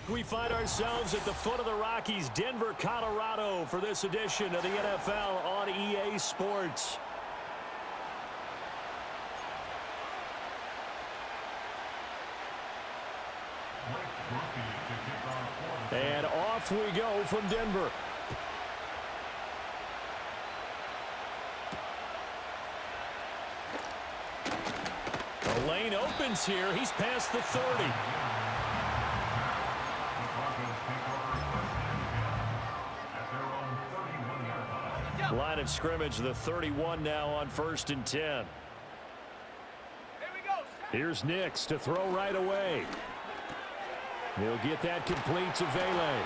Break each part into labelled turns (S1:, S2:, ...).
S1: We find ourselves at the foot of the Rockies, Denver, Colorado, for this edition of the NFL on EA Sports. And off we go from Denver. The lane opens here. He's past the 30. Line of scrimmage, the 31 now on 1st and 10. Here's Nix to throw right away. He'll get that complete to Vele.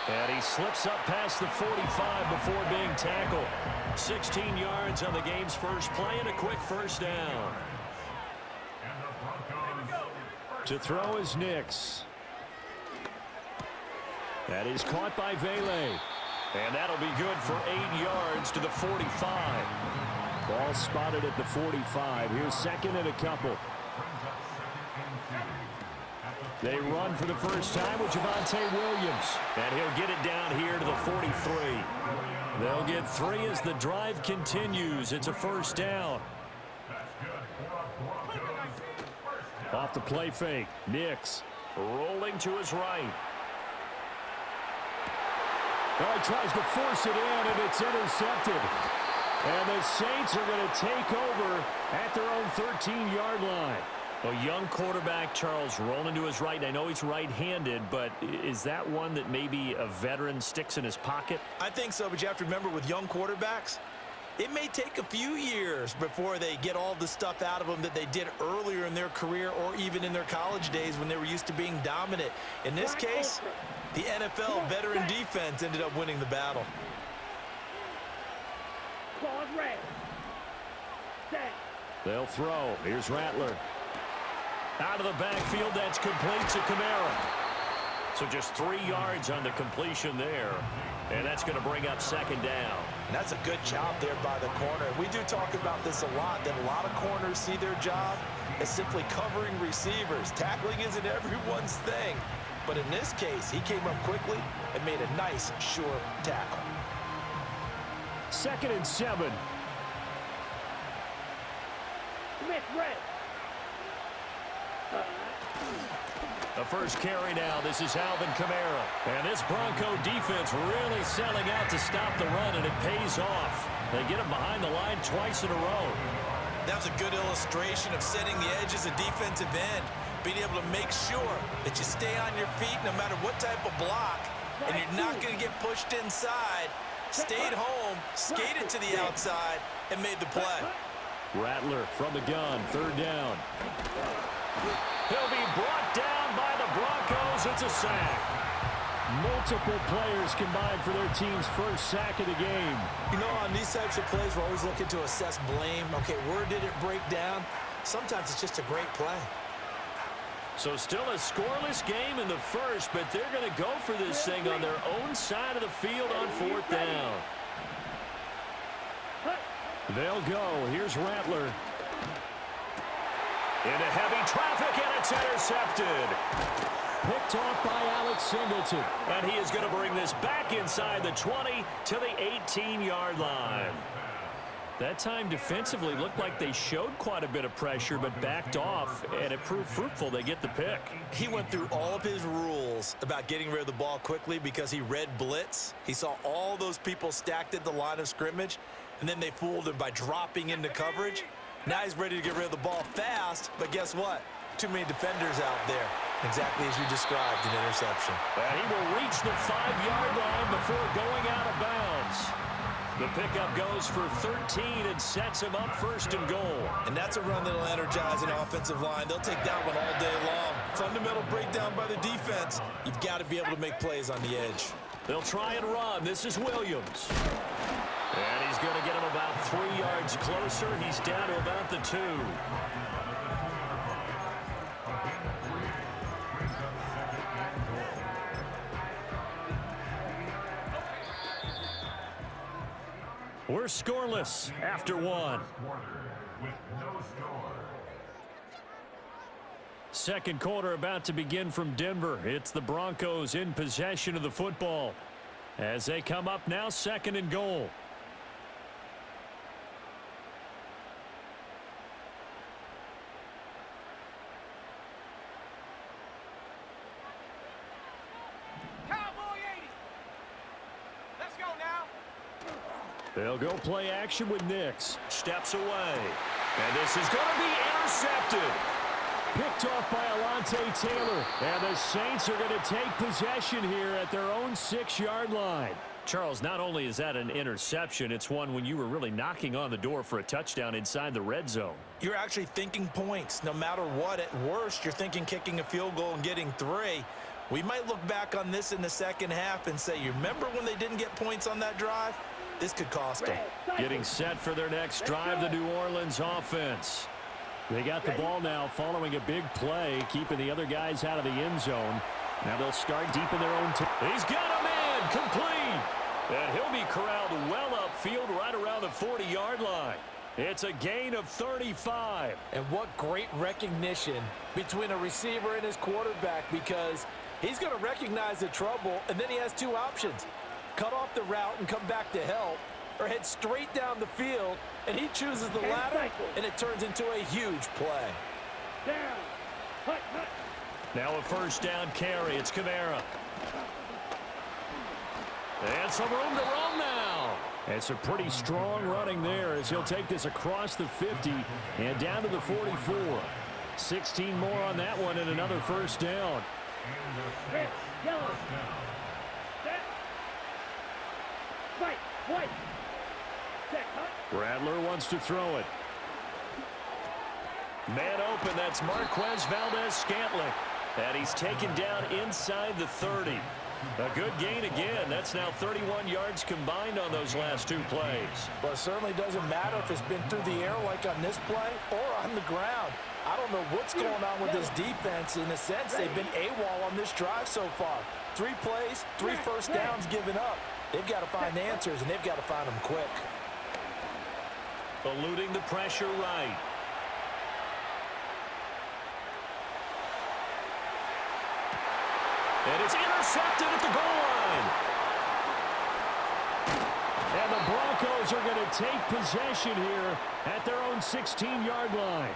S1: And he slips up past the 45 before being tackled. 16 yards on the game's first play and a quick first down. To throw is Nix. That is caught by Vele. And that'll be good for 8 yards to the 45. Ball spotted at the 45. Here's second and a couple. They run for the first time with Javonte Williams. And he'll get it down here to the 43. They'll get 3 as the drive continues. It's a first down. Off the play fake. Nix rolling to his right. Well, he tries to force it in, and it's intercepted. And the Saints are going to take over at their own 13-yard line. A young quarterback, Charles, rolling to his right. I know he's right-handed, but is that one that maybe a veteran sticks in his pocket?
S2: I think so, but you have to remember with young quarterbacks, it may take a few years before they get all the stuff out of them that they did earlier in their career or even in their college days when they were used to being dominant. In this case, the NFL veteran defense ended up winning the battle.
S1: They'll throw. Here's Rattler. Out of the backfield, that's complete to Kamara. So just 3 yards on the completion there. And that's going to bring up second down.
S2: And that's a good job there by the corner. We do talk about this a lot, that a lot of corners see their job as simply covering receivers. Tackling isn't everyone's thing. But in this case, he came up quickly and made a nice, sure tackle.
S1: 2nd and 7.
S3: Smith, red.
S1: The first carry now. This is Alvin Kamara. And this Bronco defense really selling out to stop the run, and it pays off. They get him behind the line twice in a row.
S2: That was a good illustration of setting the edge as a defensive end. Being able to make sure that you stay on your feet no matter what type of block, and you're not going to get pushed inside. Stayed home, skated to the outside, and made the play.
S1: Rattler from the gun, 3rd down. He'll be brought down by the Broncos. It's a sack. Multiple players combined for their team's first sack of the game.
S2: You know, on these types of plays, we're always looking to assess blame. Okay, where did it break down? Sometimes it's just a great play.
S1: So still a scoreless game in the first, but they're going to go for this thing on their own side of the field on 4th down. They'll go. Here's Rattler. Into heavy traffic, and it's intercepted. Picked off by Alex Singleton. And he is going to bring this back inside the 20 to the 18-yard line. That time defensively looked like they showed quite a bit of pressure but backed off, and it proved fruitful. They get the pick.
S2: He went through all of his rules about getting rid of the ball quickly because he read blitz. He saw all those people stacked at the line of scrimmage, and then they fooled him by dropping into coverage. Now he's ready to get rid of the ball fast, but guess what? Too many defenders out there. Exactly as you described, an interception.
S1: And he will reach the 5-yard line before going out of bounds. The pickup goes for 13 and sets him up 1st and goal.
S2: And that's a run that'll energize an offensive line. They'll take that one all day long. Fundamental breakdown by the defense. You've got to be able to make plays on the edge.
S1: They'll try and run. This is Williams. And he's going to get him about 3 yards closer. He's down to about the 2. We're scoreless after 1. Second quarter about to begin from Denver. It's the Broncos in possession of the football as they come up now, second and goal. They'll go play action with Nix. Steps away. And this is going to be intercepted. Picked off by Alontae Taylor. And the Saints are going to take possession here at their own 6-yard line. Charles, not only is that an interception, it's one when you were really knocking on the door for a touchdown inside the red zone.
S2: You're actually thinking points. No matter what, at worst, you're thinking kicking a field goal and getting 3. We might look back on this in the second half and say, you remember when they didn't get points on that drive? This could cost them.
S1: Getting set for their next drive, the New Orleans offense. They got the ball now following a big play, keeping the other guys out of the end zone. Now they'll start deep in their own He's got a man, complete. And he'll be corralled well upfield right around the 40-yard line. It's a gain of 35.
S4: And what great recognition between a receiver and his quarterback, because he's going to recognize the trouble, and then he has 2 options. Cut off the route and come back to help, or head straight down the field, and he chooses the latter, and it turns into a huge play.
S3: Down.
S1: Now a first down carry. It's Kamara. And some room to run now. It's a pretty strong running there as he'll take this across the 50 and down to the 44. 16 more on that one and another first down.
S3: Red, yellow. Set. White, white. Set, cut.
S1: Rattler wants to throw it. Man open, that's Marquez Valdez-Scantling. And he's taken down inside the 30. A good gain again. That's now 31 yards combined on those last 2 plays.
S4: Well, it certainly doesn't matter if it's been through the air like on this play or on the ground. I don't know what's going on with this defense. In a sense, they've been AWOL on this drive so far. 3 plays, 3 first downs given up. They've got to find answers, and they've got to find them quick.
S1: Eluding the pressure right. And it's intercepted at the goal line. And the Broncos are going to take possession here at their own 16-yard line.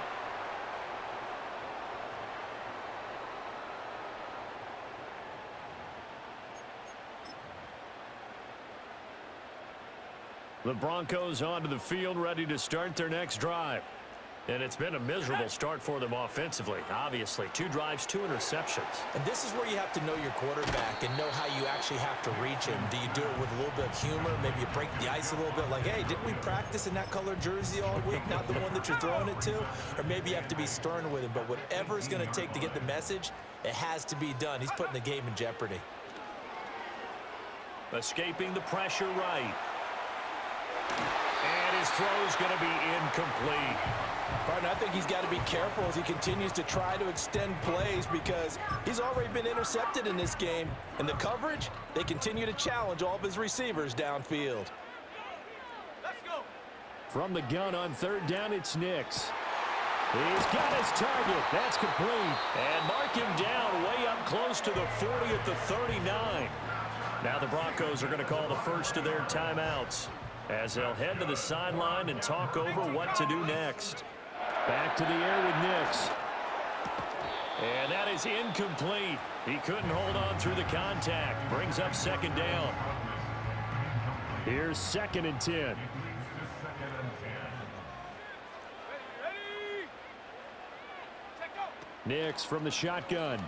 S1: The Broncos onto the field, ready to start their next drive. And it's been a miserable start for them offensively. Obviously, 2 drives, 2 interceptions.
S2: And this is where you have to know your quarterback and know how you actually have to reach him. Do you do it with a little bit of humor? Maybe you break the ice a little bit like, hey, didn't we practice in that colored jersey all week, not the one that you're throwing it to? Or maybe you have to be stern with him. But whatever it's going to take to get the message, it has to be done. He's putting the game in jeopardy.
S1: Escaping the pressure right. And his throw is going to be incomplete.
S4: Pardon, I think he's got to be careful as he continues to try to extend plays because he's already been intercepted in this game. And the coverage, they continue to challenge all of his receivers downfield.
S3: Let's go.
S1: From the gun on 3rd down, it's Nix. He's got his target. That's complete. And mark him down way up close to the 40 at the 39. Now the Broncos are going to call the first of their timeouts as they'll head to the sideline and talk over what to do next. Back to the air with Nix. And that is incomplete. He couldn't hold on through the contact. Brings up 2nd down. Here's 2nd and 10.
S3: Ready. Check go.
S1: Nix from the shotgun.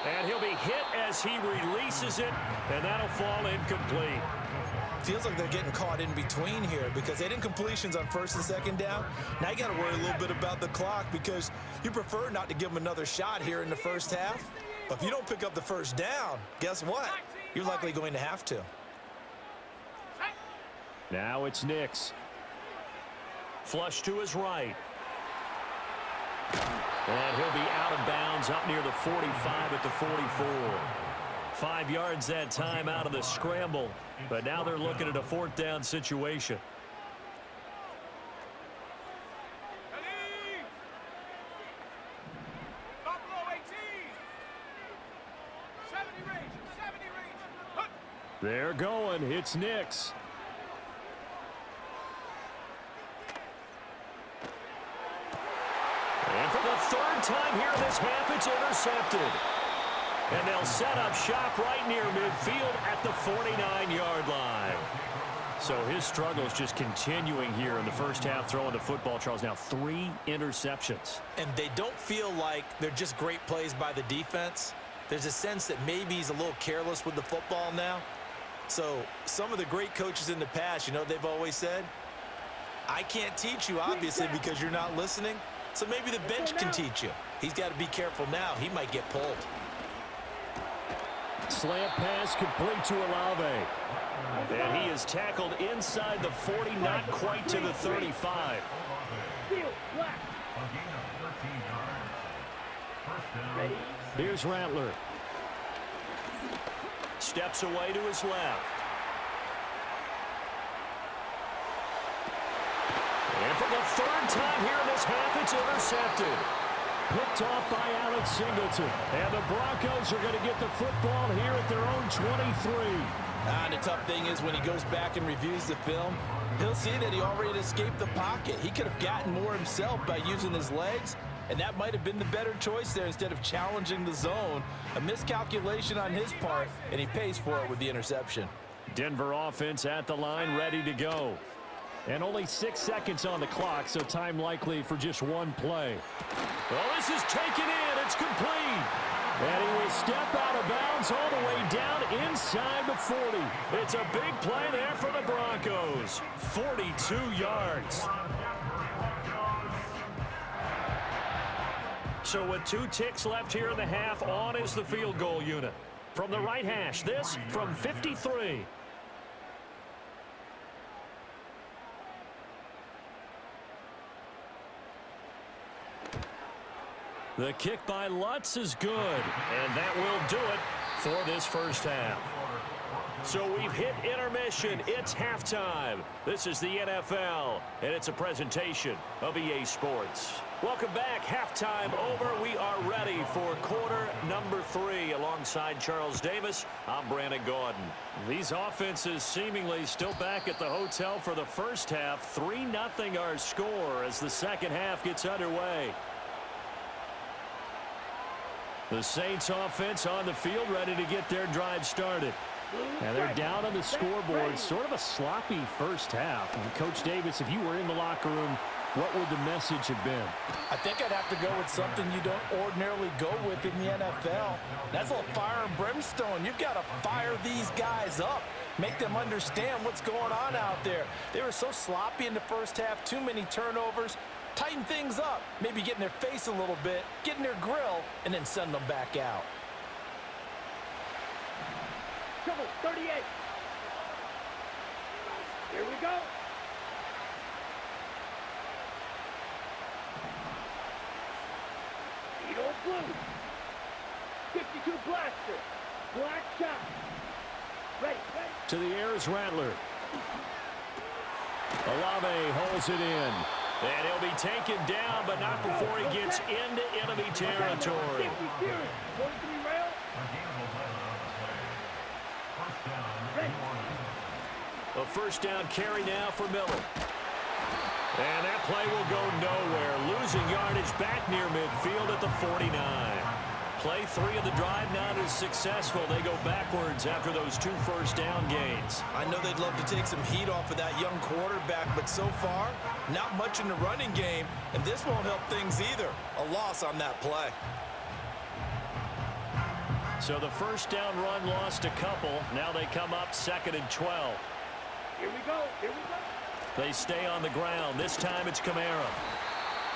S1: And he'll be hit as he releases it, and that'll fall incomplete.
S2: Feels like they're getting caught in between here because they did completions on 1st and 2nd down. Now you got to worry a little bit about the clock because you prefer not to give them another shot here in the first half. But if you don't pick up the first down, guess what? You're likely going to have to.
S1: Now it's Nix. Flush to his right. And he'll be out of bounds up near the 45 at the 44. 5 yards that time out of the scramble. But now they're looking at a 4th down situation. They're going. It's Nix. And for the third time here in this half, it's intercepted. And they'll set up shop right near midfield at the 49-yard line. So his struggles just continuing here in the first half, throwing the football, Charles. Now 3 interceptions.
S2: And they don't feel like they're just great plays by the defense. There's a sense that maybe he's a little careless with the football now. So some of the great coaches in the past, you know, they've always said, I can't teach you, obviously, because you're not listening. So maybe the bench can teach you. He's got to be careful now. He might get pulled.
S1: Slant pass complete to Olave. And he is tackled inside the 40, not quite to the 35. Here's Rattler. Steps away to his left. And for the third time here in this half, it's intercepted. Picked off by Alex Singleton. And the Broncos are going to get the football here at their own 23.
S4: The tough thing is when he goes back and reviews the film, he'll see that he already escaped the pocket. He could have gotten more himself by using his legs, and that might have been the better choice there instead of challenging the zone. A miscalculation on his part, and he pays for it with the interception.
S1: Denver offense at the line, ready to go. And only 6 seconds on the clock, so time likely for just one play. Well, this is taken in. It's complete. And he will step out of bounds all the way down inside the 40. It's a big play there for the Broncos. 42 yards. So with 2 ticks left here in the half, on is the field goal unit. From the right hash, this from 53. The kick by Lutz is good, and that will do it for this first half. So we've hit intermission. It's halftime. This is the NFL, and it's a presentation of EA Sports. Welcome back. Halftime over. We are ready for quarter number 3. Alongside Charles Davis, I'm Brandon Gaudin. These offenses seemingly still back at the hotel for the first half. 3-0 our score as the second half gets underway. The Saints offense on the field, ready to get their drive started. And they're down on the scoreboard. Sort of a sloppy first half. And Coach Davis, if you were in the locker room, what would the message have been?
S4: I think I'd have to go with something you don't ordinarily go with in the NFL. That's a little fire and brimstone. You've got to fire these guys up. Make them understand what's going on out there. They were so sloppy in the first half. Too many turnovers. Tighten things up, maybe get in their face a little bit, get in their grill, and then send them back out.
S3: Trouble, 38. Here we go. Eagle blue. 52 blaster. Black shot. Ready.
S1: To the air is Rattler. Olave holds it in. And he'll be taken down, but not before he gets into enemy territory. A first down carry now for Miller. And that play will go nowhere. Losing yardage back near midfield at the 49. Play 3 of the drive not as successful. They go backwards after those 2 first down gains.
S2: I know they'd love to take some heat off of that young quarterback, but so far, not much in the running game, and this won't help things either. A loss on that play.
S1: So the first down run lost a couple. Now they come up 2nd and 12.
S3: Here we go.
S1: They stay on the ground. This time it's Kamara.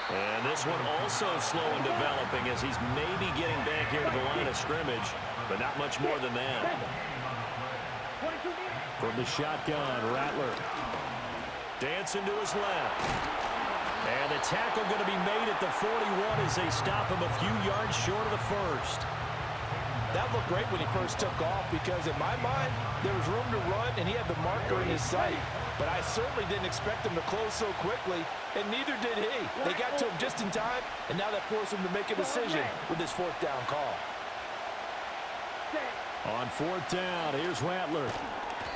S1: And this one also slow in developing as he's maybe getting back here to the line of scrimmage, but not much more than that. From the shotgun, Rattler. Dancing to his left. And the tackle going to be made at the 41 as they stop him a few yards short of the first.
S4: That looked great when he first took off because, in my mind, there was room to run and he had the marker in his sight. But I certainly didn't expect him to close so quickly, and neither did he. They got to him just in time, and now that forced him to make a decision with his 4th down call.
S1: On fourth down, here's Rattler.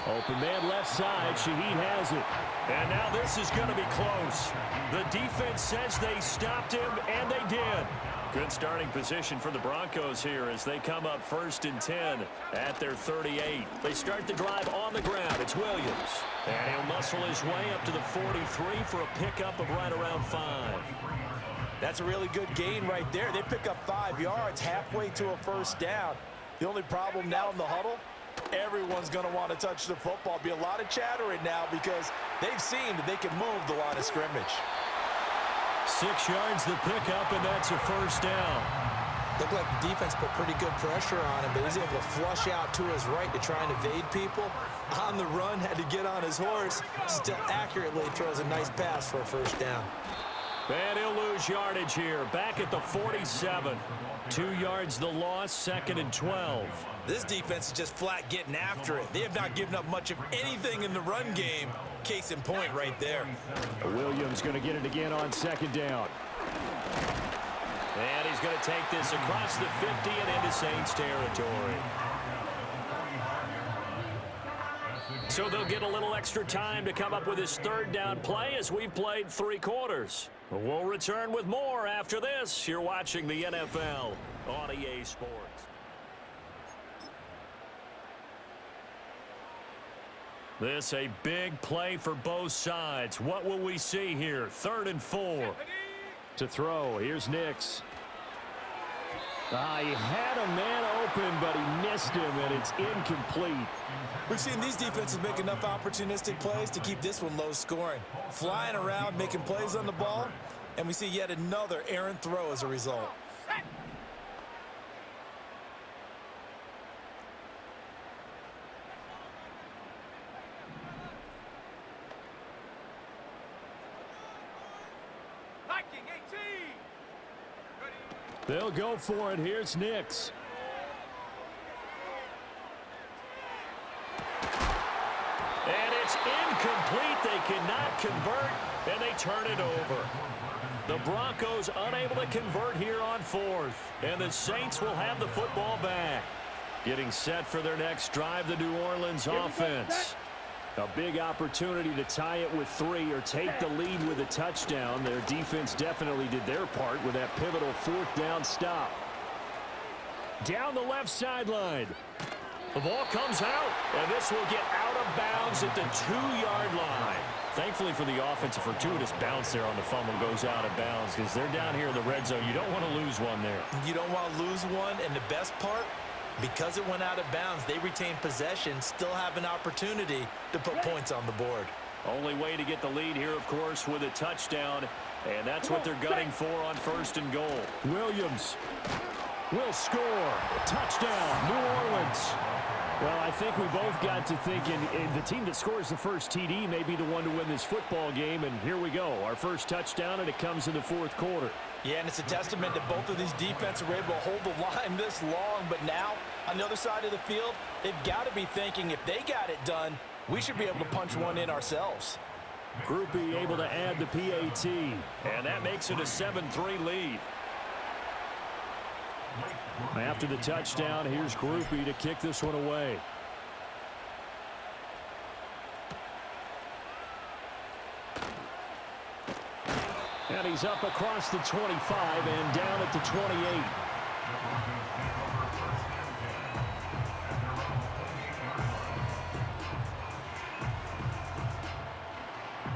S1: Open man left side. Shaheed has it. And now this is going to be close. The defense says they stopped him, and they did. Good starting position for the Broncos here as they come up 1st and 10 at their 38. They start the drive on the ground. It's Williams. And he'll muscle his way up to the 43 for a pickup of right around 5.
S4: That's a really good gain right there. They pick up 5 yards halfway to a first down. The only problem now in the huddle, everyone's going to want to touch the football. Be a lot of chattering now because they've seen that they can move the line of scrimmage.
S1: 6 yards the pickup, and that's a first down.
S2: Looked like the defense put pretty good pressure on him, but he's able to flush out to his right to try and evade people. On the run, had to get on his horse. Still accurately throws a nice pass for a first down.
S1: And he'll lose yardage here. Back at the 47. 2 yards the loss, 2nd and 12.
S2: This defense is just flat getting after it. They have not given up much of anything in the run game. Case in point right there.
S1: Williams going to get it again on 2nd down. And he's going to take this across the 50 and into Saints territory. So they'll get a little extra time to come up with his 3rd down play as we've played 3 quarters. We'll return with more after this. You're watching the NFL on EA Sports. This a big play for both sides. What will we see here? 3rd and 4. To throw, here's Nix. He had a man open, but he missed him, and it's incomplete.
S2: We've seen these defenses make enough opportunistic plays to keep this one low scoring. Flying around, making plays on the ball, and we see yet another errant throw as a result.
S1: They'll go for it. Here's Nix. And it's incomplete. They cannot convert, and they turn it over. The Broncos unable to convert here on 4th, and the Saints will have the football back. Getting set for their next drive, the New Orleans offense. A big opportunity to tie it with 3 or take the lead with a touchdown. Their defense definitely did their part with that pivotal 4th down stop. Down the left sideline. The ball comes out, and this will get out of bounds at the 2-yard line. Thankfully for the offense, a fortuitous bounce there on the fumble goes out of bounds because they're down here in the red zone. You don't want to lose one there.
S2: You don't want to lose one, and the best part, because it went out of bounds, they retain possession, still have an opportunity to put points on the board.
S1: Only way to get the lead here, of course, with a touchdown, and that's what they're gunning for on 1st and goal. Williams will score. Touchdown, New Orleans. Well, I think we both got to thinking the team that scores the first TD may be the one to win this football game, and here we go. Our first touchdown, and it comes in the 4th quarter.
S4: Yeah, and it's a testament that both of these defenses were able to hold the line this long, but now, on the other side of the field, they've got to be thinking if they got it done, we should be able to punch one in ourselves.
S1: Groupie able to add the PAT, and that makes it a 7-3 lead. After the touchdown, here's Groupie to kick this one away. And he's up across the 25 and down at the 28.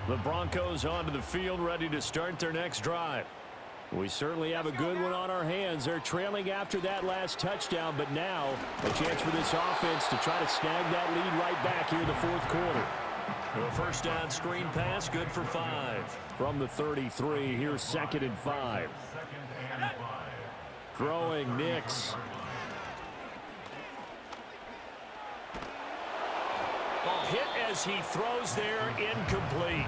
S1: The Broncos onto the field, ready to start their next drive. We certainly have a good one on our hands. They're trailing after that last touchdown, but now a chance for this offense to try to snag that lead right back here in the 4th quarter. A first down screen pass, good for 5. From the 33, here's 2nd and 5. Throwing Nix. Hit as he throws there, incomplete.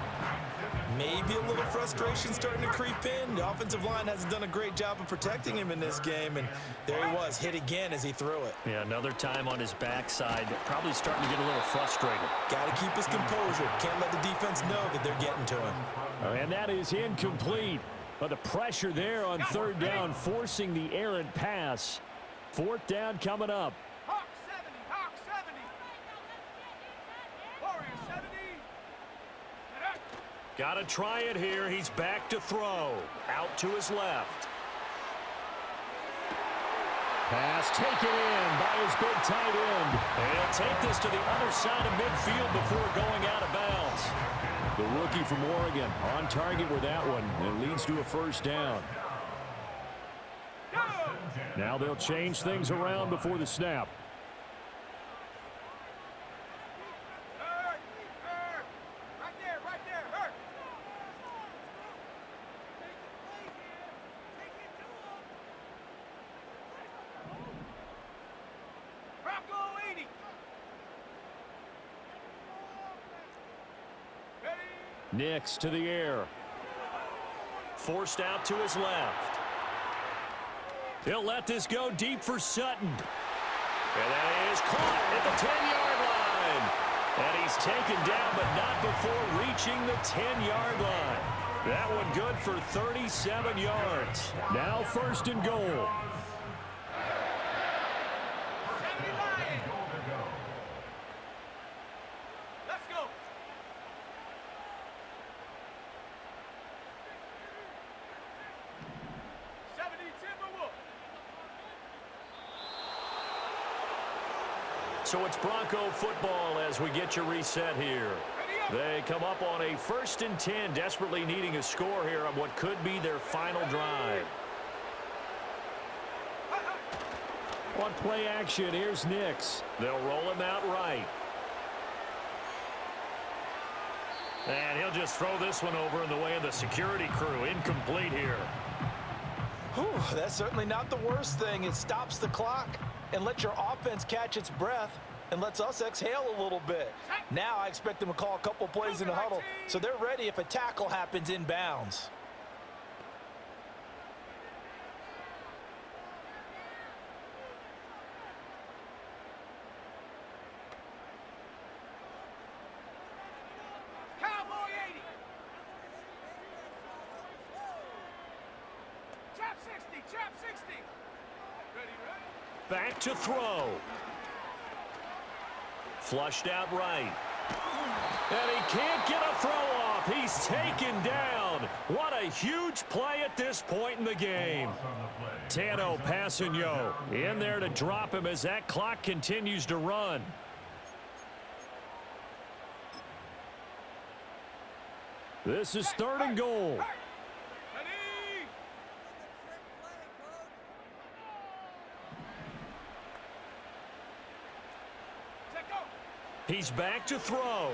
S2: Maybe a little frustration starting to creep in. The offensive line hasn't done a great job of protecting him in this game, and there he was, hit again as he threw it.
S1: Yeah, another time on his backside, probably starting to get a little frustrated.
S2: Got to keep his composure. Can't let the defense know that they're getting to him.
S1: And that is incomplete. But the pressure there on 3rd down, forcing the errant pass. 4th down coming up. Got to try it here. He's back to throw. Out to his left. Pass taken in by his big tight end. And he'll take this to the other side of midfield before going out of bounds. The rookie from Oregon on target with that one. It leads to a first down. Now they'll change things around before the snap. Nix to the air. Forced out to his left. He'll let this go deep for Sutton. And that is caught at the 10-yard line. And he's taken down, but not before reaching the 10-yard line. That one good for 37 yards. Now first and goal. So it's Bronco football as we get you reset here. They come up on a 1st and 10, desperately needing a score here on what could be their final drive. On play action, here's Nix. They'll roll him out right. And he'll just throw this one over in the way of the security crew. Incomplete here.
S4: Whew, that's certainly not the worst thing. It stops the clock and lets your offense catch its breath and lets us exhale a little bit. Now I expect them to call a couple plays in the huddle so they're ready if a tackle happens inbounds.
S3: Cowboy 80. Trap 60, trap 60. Ready?
S1: Back to throw. Flushed out right. And he can't get a throw off. He's taken down. What a huge play at this point in the game. Tano Passanio in there to drop him as that clock continues to run. This is 3rd and goal. He's back to throw.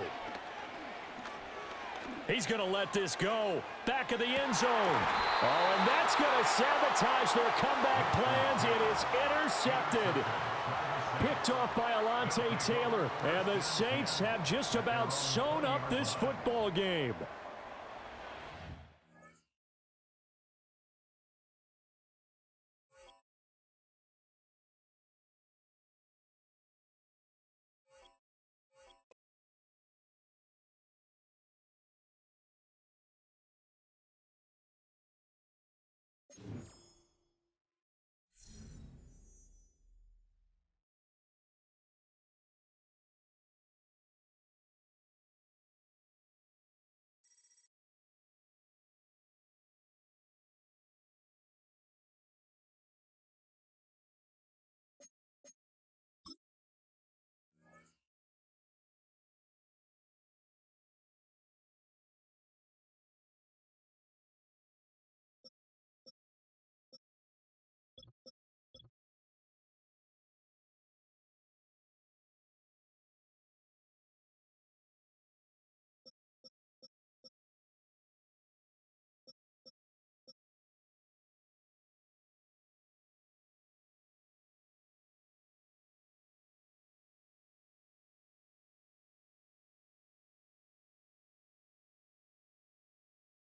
S1: He's going to let this go. Back of the end zone. Oh, and that's going to sabotage their comeback plans. It is intercepted. Picked off by Alontae Taylor. And the Saints have just about sewn up this football game.